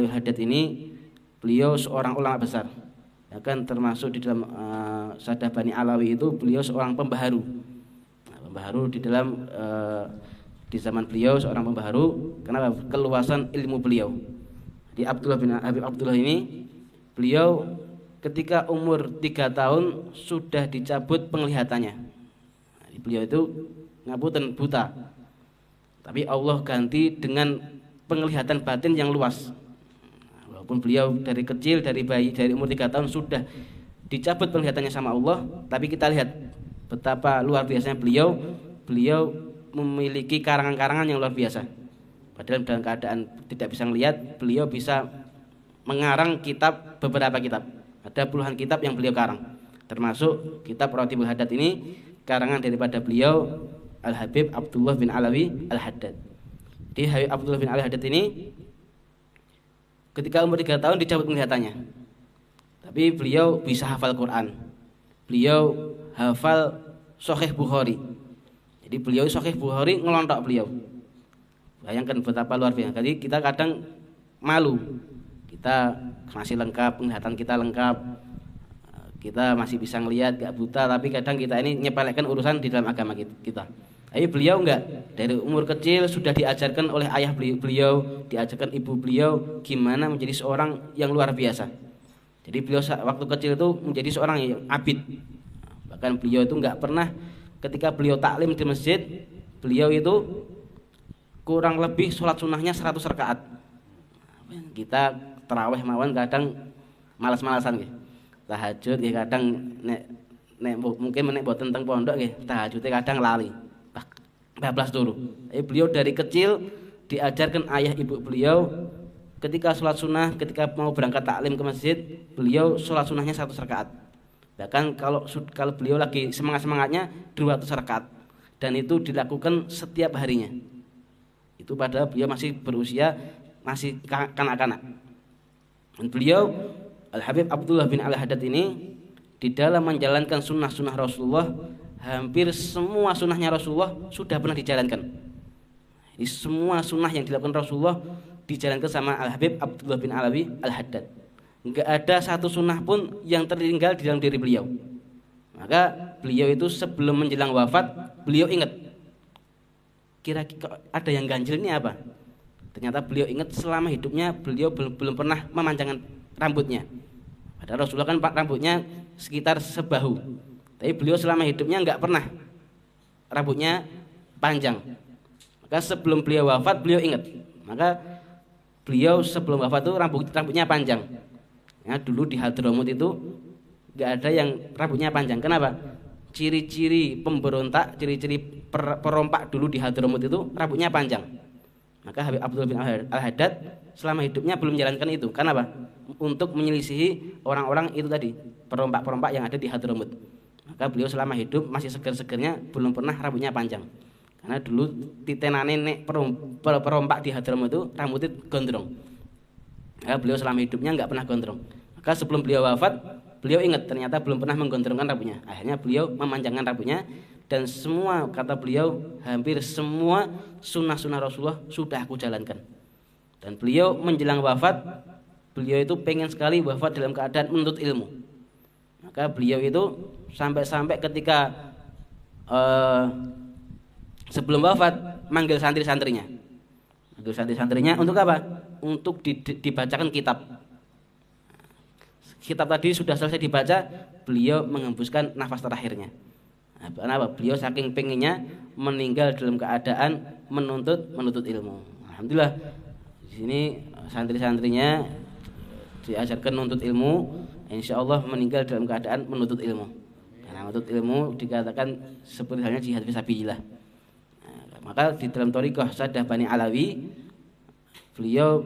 Al-Haddad ini beliau seorang ulama besar, ya kan, termasuk di dalam Saddah Bani Alawi itu beliau seorang pembaharu. Nah, pembaharu di dalam di zaman beliau seorang pembaharu karena keluasan ilmu beliau. Di Abdullah bin Habib Abdullah ini beliau ketika umur 3 tahun sudah dicabut penglihatannya. Nah, beliau itu ngapunten buta, tapi Allah ganti dengan penglihatan batin yang luas. Walaupun beliau dari kecil, dari bayi, dari umur 3 tahun sudah dicabut penglihatannya sama Allah, tapi kita lihat betapa luar biasanya beliau memiliki karangan-karangan yang luar biasa. Padahal dalam keadaan tidak bisa melihat, beliau bisa mengarang kitab, beberapa kitab. Ada puluhan kitab yang beliau karang, termasuk kitab Ratibul Haddad ini karangan daripada beliau Al-Habib Abdullah bin Alawi Al-Haddad. Di Habib Abdullah bin Alawi Al-Haddad ini ketika umur 3 tahun dicabut penglihatannya, tapi beliau bisa hafal Quran, beliau hafal Sahih Bukhari. Jadi beliau Sahih Bukhari ngelontok beliau. Bayangkan betapa luar biasa. Jadi kita kadang malu, kita masih lengkap, penglihatan kita lengkap, kita masih bisa ngelihat, gak buta, tapi kadang kita ini nyepelekan urusan di dalam agama kita. Tapi beliau enggak, dari umur kecil sudah diajarkan oleh ayah beliau, diajarkan ibu beliau gimana menjadi seorang yang luar biasa. Jadi beliau waktu kecil itu menjadi seorang yang abid. Bahkan beliau itu enggak pernah, ketika beliau taklim di masjid, beliau itu kurang lebih sholat sunnahnya 100 rakaat. Kita tarawih mawon kadang malas-malasan nggih. Tahajud nggih kadang nek mungkin nek mboten teng pondok nggih, tahajudnya kadang lali. Bablas turu. Beliau dari kecil diajarkan ayah ibu beliau, ketika sholat sunnah, ketika mau berangkat taklim ke masjid, beliau sholat sunnahnya 100 rakaat. Bahkan kalau beliau lagi semangatnya 200 rakaat, dan itu dilakukan setiap harinya. Itu padahal beliau masih berusia, masih kanak-kanak. Dan beliau Al-Habib Abdullah bin Al-Haddad ini di dalam menjalankan sunnah-sunnah Rasulullah, hampir semua sunnahnya Rasulullah sudah pernah dijalankan. Jadi semua sunnah yang dilakukan Rasulullah dijalankan sama Al-Habib Abdullah bin Alawi Al-Haddad. Enggak ada satu sunnah pun yang tertinggal di dalam diri beliau. Maka beliau itu sebelum menjelang wafat, beliau ingat, kira-kira ada yang ganjil ini apa? Ternyata beliau ingat selama hidupnya beliau belum pernah memanjangkan rambutnya. Padahal Rasulullah kan rambutnya sekitar sebahu, tapi beliau selama hidupnya enggak pernah rambutnya panjang. Maka sebelum beliau wafat beliau ingat, maka beliau sebelum wafat itu rambutnya panjang. Ya, dulu di Hadramut itu enggak ada yang rambutnya panjang. Kenapa? Ciri-ciri pemberontak, ciri-ciri perompak dulu di Hadramut itu rambutnya panjang. Maka Habib Abdullah bin Al-Haddad selama hidupnya belum menjalankan itu. Kenapa? Untuk menyelisihi orang-orang itu tadi, perompak-perompak yang ada di Hadramut. Maka beliau selama hidup masih seger-segernya, belum pernah rambutnya panjang. Karena dulu titenane nek perompak di Hadramut itu rambutnya gondrong. Maka beliau selama hidupnya enggak pernah gondrong. Maka sebelum beliau wafat, beliau ingat ternyata belum pernah menggondrongkan rambutnya. Akhirnya beliau memanjangkan rambutnya, dan semua, kata beliau, hampir semua sunnah-sunnah Rasulullah sudah aku jalankan. Dan beliau menjelang wafat, beliau itu pengen sekali wafat dalam keadaan menuntut ilmu. Maka beliau itu sampai-sampai ketika sebelum wafat manggil santri-santrinya. Manggil santri-santrinya untuk apa? Untuk dibacakan kitab. Kitab tadi sudah selesai dibaca, beliau mengembuskan nafas terakhirnya. Kenapa? Beliau saking pengennya meninggal dalam keadaan menuntut ilmu. Alhamdulillah di sini santri-santrinya diajarkan menuntut ilmu, insya Allah meninggal dalam keadaan menuntut ilmu. Karena menuntut ilmu dikatakan seperti halnya jihad fisabilillah. Maka di dalam thariqah Saddah Bani Alawi, beliau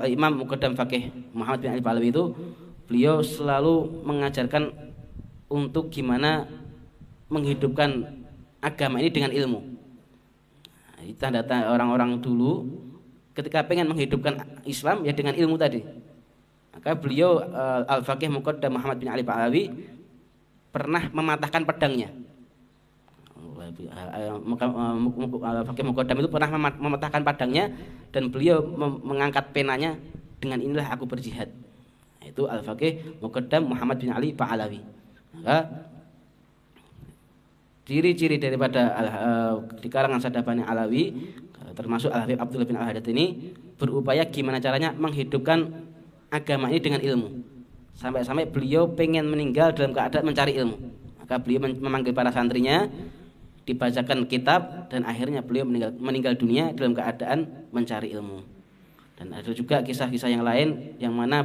Imam Muqaddam Faqih Muhammad bin Ali Pahlawi itu beliau selalu mengajarkan untuk gimana menghidupkan agama ini dengan ilmu. Nah, tanda-tanda orang-orang dulu ketika pengen menghidupkan Islam ya dengan ilmu tadi. Maka beliau Al-Faqih Muqaddam Muhammad bin Ali Pahlawi pernah mematahkan pedangnya. Al-Faqih Muqaddam itu pernah mematahkan padangnya dan beliau mengangkat penanya dengan inilah aku berjihad. Itu Al-Faqih Muqaddam Muhammad bin Ali Ba'alawi. Maka ciri-ciri daripada di kalangan Sadaf Bani Alawi termasuk Al-Habib Abdullah bin Al-Haddad ini berupaya gimana caranya menghidupkan agama ini dengan ilmu. Sampai-sampai beliau pengen meninggal dalam keadaan mencari ilmu. Maka beliau memanggil para santrinya, dibacakan kitab, dan akhirnya beliau meninggal dunia dalam keadaan mencari ilmu. Dan ada juga kisah-kisah yang lain yang mana